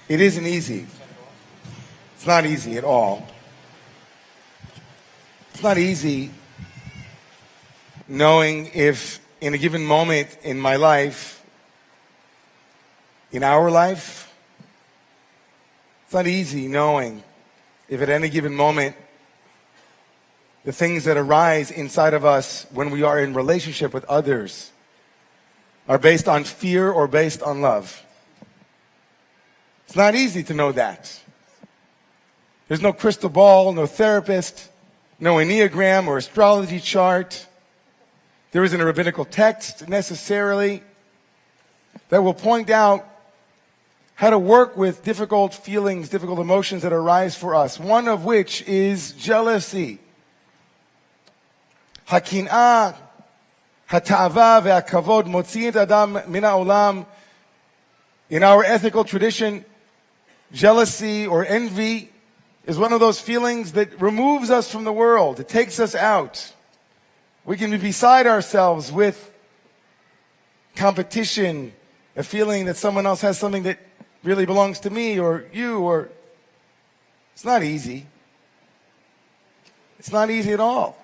It isn't easy. It's not easy at all. It's not easy knowing if in a given moment in my life, in our life, it's not easy knowing if at any given moment the things that arise inside of us when we are in relationship with others are based on fear or based on love. It's not easy to know that. There's no crystal ball, no therapist, no Enneagram or astrology chart. There isn't a rabbinical text necessarily that will point out how to work with difficult feelings, difficult emotions that arise for us. One of which is jealousy. Hakin'ah, hata'ava ve'akavod motzi et adam min ha'olam. In our ethical tradition, jealousy or envy is one of those feelings that removes us from the world. It takes us out. We can be beside ourselves with competition, a feeling that someone else has something that really belongs to me or you, or it's not easy. It's not easy at all.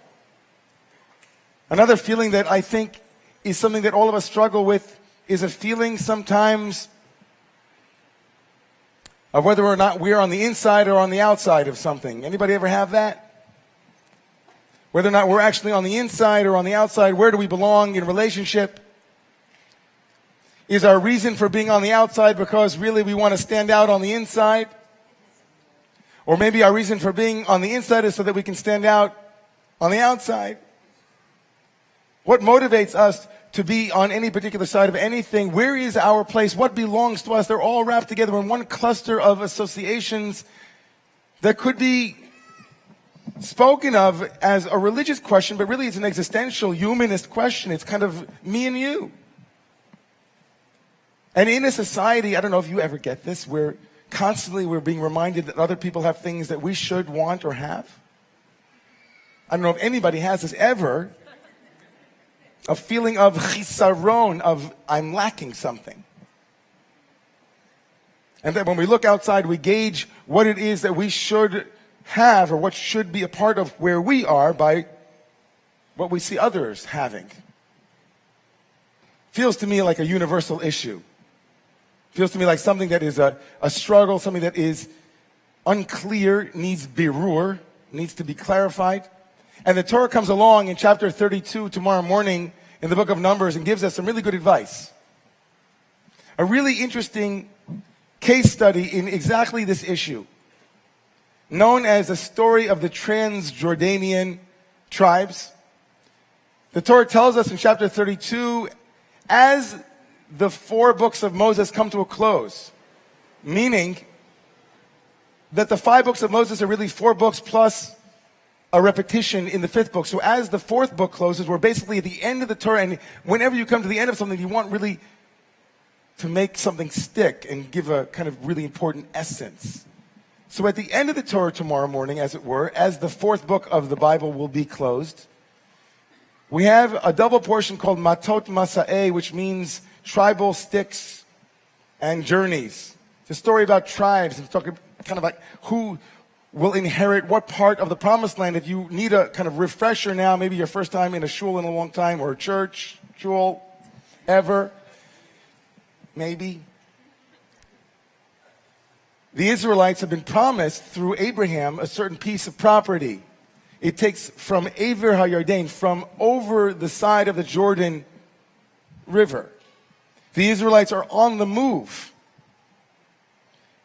Another feeling that I think is something that all of us struggle with is a feeling sometimes of whether or not we're on the inside or on the outside of something. Anybody ever have that? Whether or not we're actually on the inside or on the outside, where do we belong in relationship? Is our reason for being on the outside because really we want to stand out on the inside? Or maybe our reason for being on the inside is so that we can stand out on the outside? What motivates us to be on any particular side of anything? Where is our place? What belongs to us? They're all wrapped together in one cluster of associations that could be spoken of as a religious question, but really it's an existential, humanist question. It's kind of me and you. And in a society, I don't know if you ever get this, where constantly we're being reminded that other people have things that we should want or have. I don't know if anybody has this ever. A feeling of chisaron, of I'm lacking something. And that when we look outside, we gauge what it is that we should have or what should be a part of where we are by what we see others having. Feels to me like a universal issue. Feels to me like something that is a struggle, something that is unclear, needs birur, needs to be clarified. And the Torah comes along in chapter 32 tomorrow morning in the book of Numbers and gives us some really good advice. A really interesting case study in exactly this issue, known as the story of the Transjordanian tribes. The Torah tells us in chapter 32, as the 4 books of Moses come to a close, meaning that the 5 books of Moses are really 4 books plus a repetition in the 5th book. So as the 4th book closes, we're basically at the end of the Torah, and whenever you come to the end of something, you want really to make something stick and give a kind of really important essence. So at the end of the Torah tomorrow morning, as it were, as the 4th book of the Bible will be closed, we have a double portion called Matot Masa'eh, which means tribal sticks and journeys. It's a story about tribes. It's talking kind of like who will inherit what part of the promised land. If you need a kind of refresher now, maybe your first time in a shul in a long time, or a church, shul, ever, maybe. The Israelites have been promised through Abraham a certain piece of property. It takes from Aver HaYarden, from over the side of the Jordan River. The Israelites are on the move.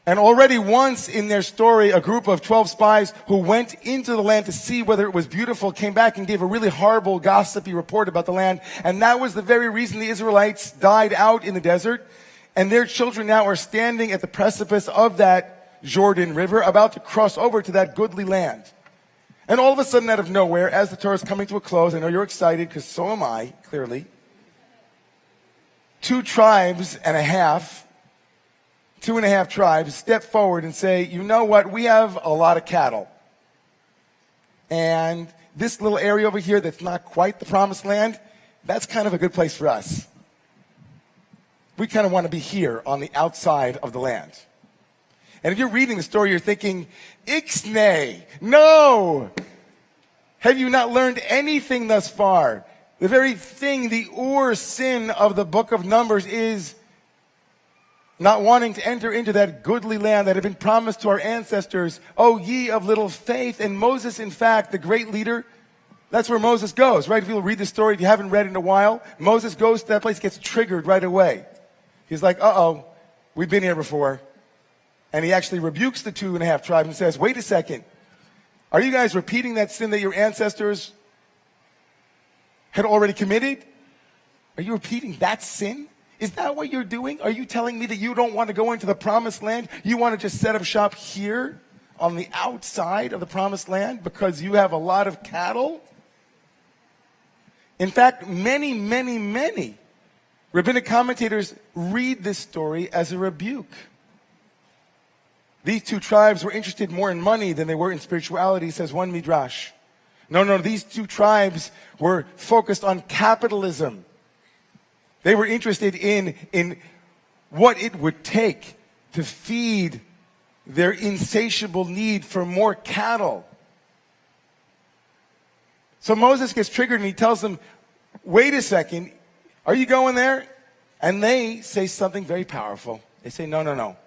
And already once in their story, a group of 12 spies who went into the land to see whether it was beautiful came back and gave a really horrible, gossipy report about the land. And that was the very reason the Israelites died out in the desert. And their children now are standing at the precipice of that Jordan River, about to cross over to that goodly land. And all of a sudden, out of nowhere, as the Torah is coming to a close, I know you're excited, because so am I, clearly. 2.5 tribes, 2.5 tribes step forward and say, you know what, we have a lot of cattle. And this little area over here that's not quite the promised land, that's kind of a good place for us. We kind of want to be here on the outside of the land. And if you're reading the story, you're thinking, Ixnay, no! Have you not learned anything thus far? The very thing, the sin of the book of Numbers is not wanting to enter into that goodly land that had been promised to our ancestors. O ye of little faith. And Moses, in fact, the great leader, that's where Moses goes, right? If you'll read the story, if you haven't read it in a while, Moses goes to that place, gets triggered right away. He's like, uh-oh, we've been here before. And he actually rebukes the 2.5 tribes and says, wait a second. Are you guys repeating that sin that your ancestors had already committed? Are you repeating that sin? Is that what you're doing? Are you telling me that you don't want to go into the promised land? You want to just set up shop here on the outside of the promised land because you have a lot of cattle? In fact, many rabbinic commentators read this story as a rebuke. These 2 tribes were interested more in money than they were in spirituality, says one midrash. No, these 2 tribes were focused on capitalism. They were interested in what it would take to feed their insatiable need for more cattle. So Moses gets triggered and he tells them, wait a second, are you going there? And they say something very powerful. They say, no.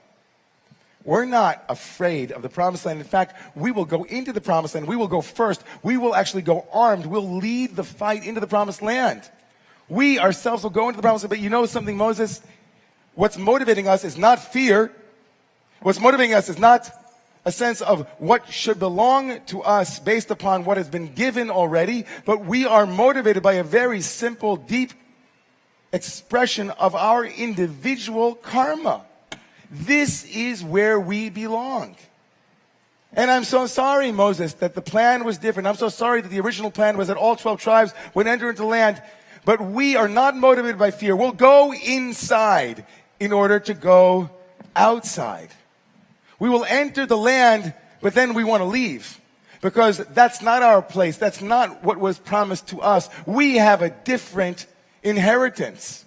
We're not afraid of the promised land. In fact, we will go into the promised land. We will go first. We will actually go armed. We'll lead the fight into the promised land. We ourselves will go into the promised land. But you know something, Moses? What's motivating us is not fear. What's motivating us is not a sense of what should belong to us based upon what has been given already, but we are motivated by a very simple, deep expression of our individual karma. This is where we belong. And I'm so sorry, Moses, that the plan was different. I'm so sorry that the original plan was that all 12 tribes would enter into the land. But we are not motivated by fear. We'll go inside in order to go outside. We will enter the land, but then we want to leave. Because that's not our place. That's not what was promised to us. We have a different inheritance.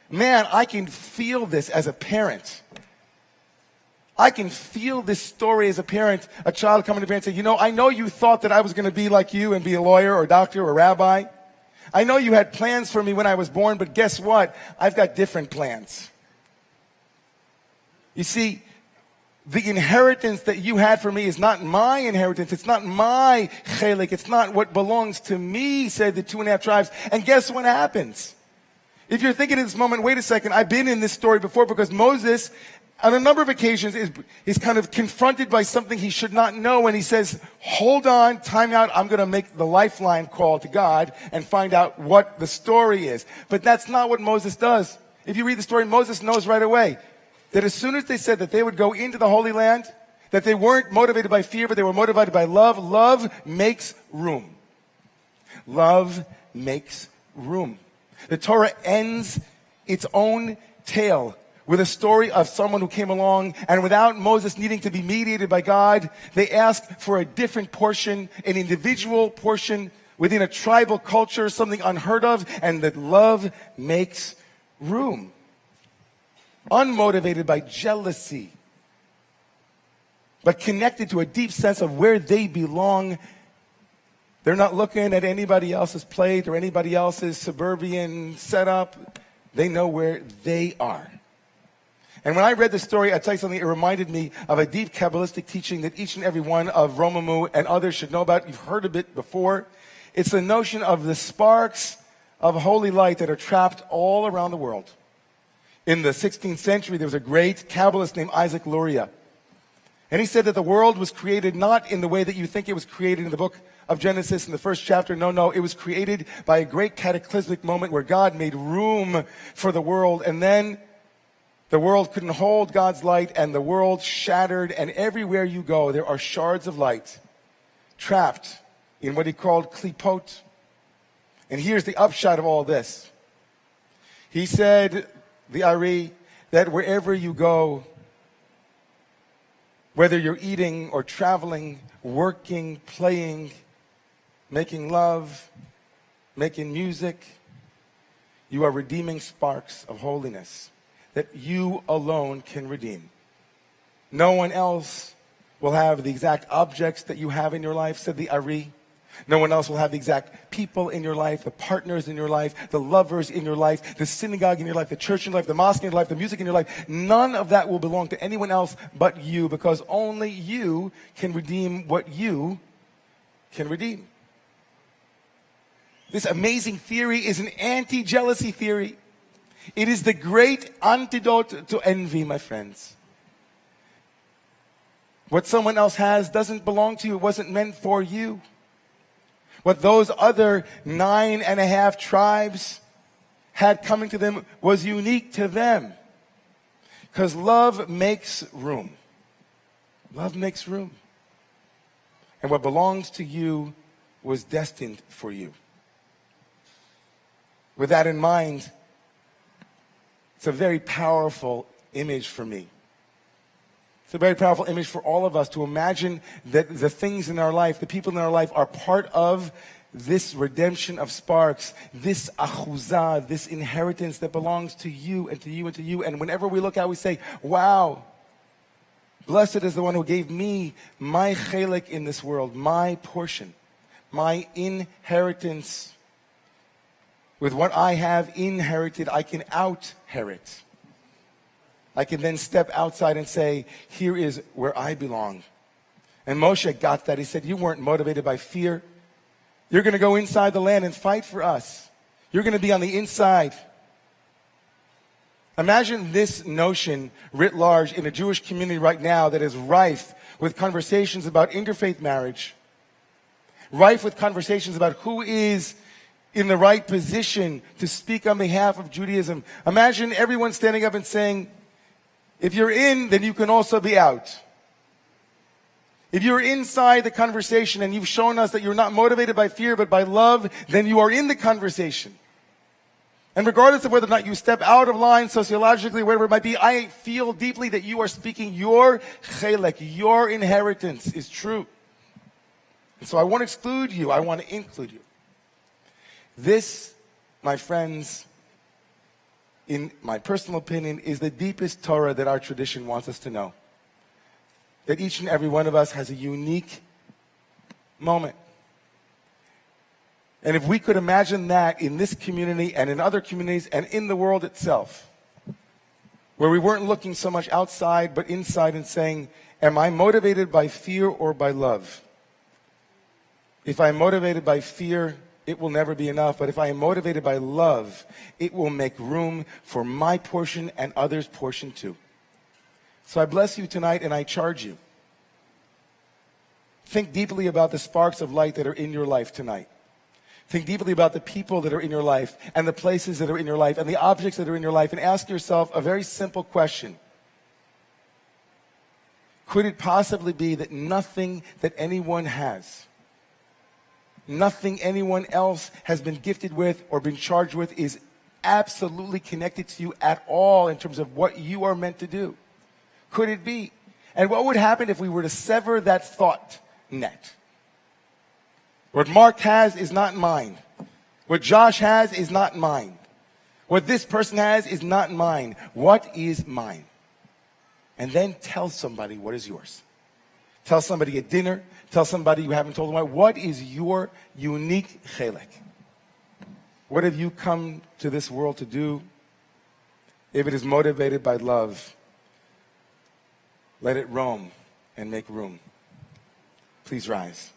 Man, I can feel this as a parent. I can feel this story as a parent, a child coming to parent and say, I know you thought that I was going to be like you and be a lawyer or doctor or rabbi. I know you had plans for me when I was born, but guess what? I've got different plans. You see, the inheritance that you had for me is not my inheritance. It's not my chelik. It's not what belongs to me, said the 2.5 tribes. And guess what happens? If you're thinking in this moment, wait a second, I've been in this story before, because Moses, on a number of occasions, is kind of confronted by something he should not know. And he says, hold on, time out. I'm going to make the lifeline call to God and find out what the story is. But that's not what Moses does. If you read the story, Moses knows right away that as soon as they said that they would go into the Holy Land, that they weren't motivated by fear, but they were motivated by love. Love makes room. Love makes room. The Torah ends its own tale with a story of someone who came along, and without Moses needing to be mediated by God, they asked for a different portion, an individual portion within a tribal culture, something unheard of, and that love makes room. Unmotivated by jealousy, but connected to a deep sense of where they belong. They're not looking at anybody else's plate or anybody else's suburban setup. They know where they are. And when I read the story, I'll tell you something, it reminded me of a deep Kabbalistic teaching that each and every one of Romemu and others should know about. You've heard of it before. It's the notion of the sparks of holy light that are trapped all around the world. In the 16th century, there was a great Kabbalist named Isaac Luria. And he said that the world was created not in the way that you think it was created in the book of Genesis in the first chapter. No, it was created by a great cataclysmic moment where God made room for the world, and then the world couldn't hold God's light, and the world shattered, and everywhere you go, there are shards of light trapped in what he called klipot. And here's the upshot of all this. He said, the Ari, that wherever you go, whether you're eating or traveling, working, playing, making love, making music, you are redeeming sparks of holiness that you alone can redeem. No one else will have the exact objects that you have in your life, said the Ari. No one else will have the exact people in your life, the partners in your life, the lovers in your life, the synagogue in your life, the church in your life, the mosque in your life, the music in your life. None of that will belong to anyone else but you, because only you can redeem what you can redeem. This amazing theory is an anti-jealousy theory. It is the great antidote to envy, my friends. What someone else has doesn't belong to you. It wasn't meant for you. What those other 9.5 tribes had coming to them was unique to them. Because love makes room. Love makes room. And what belongs to you was destined for you. With that in mind, it's a very powerful image for me. It's a very powerful image for all of us to imagine that the things in our life, the people in our life, are part of this redemption of sparks, this achuzah, this inheritance that belongs to you and to you and to you. And whenever we look out, we say, wow, blessed is the one who gave me my chelek in this world, my portion, my inheritance. With what I have inherited, I can out-herit. I can then step outside and say, here is where I belong. And Moshe got that. He said, you weren't motivated by fear. You're going to go inside the land and fight for us. You're going to be on the inside. Imagine this notion writ large in a Jewish community right now that is rife with conversations about interfaith marriage, rife with conversations about who is in the right position to speak on behalf of Judaism. Imagine everyone standing up and saying, if you're in, then you can also be out. If you're inside the conversation and you've shown us that you're not motivated by fear but by love, then you are in the conversation. And regardless of whether or not you step out of line sociologically, whatever it might be, I feel deeply that you are speaking your chelek, your inheritance is true. And so I won't exclude you, I want to include you. This, my friends, in my personal opinion, is the deepest Torah that our tradition wants us to know. That each and every one of us has a unique moment. And if we could imagine that in this community and in other communities and in the world itself, where we weren't looking so much outside but inside and saying, am I motivated by fear or by love? If I'm motivated by fear, it will never be enough. But if I am motivated by love, it will make room for my portion and others' portion too. So I bless you tonight and I charge you. Think deeply about the sparks of light that are in your life tonight. Think deeply about the people that are in your life and the places that are in your life and the objects that are in your life, and ask yourself a very simple question. Could it possibly be that nothing that anyone has, nothing anyone else has been gifted with or been charged with is absolutely connected to you at all in terms of what you are meant to do? Could it be? And what would happen if we were to sever that thought net? What Mark has is not mine. What Josh has is not mine. What this person has is not mine. What is mine? And then tell somebody what is yours. Tell somebody at dinner. Tell somebody you haven't told them what is your unique chelek. What have you come to this world to do? If it is motivated by love, let it roam and make room. Please rise.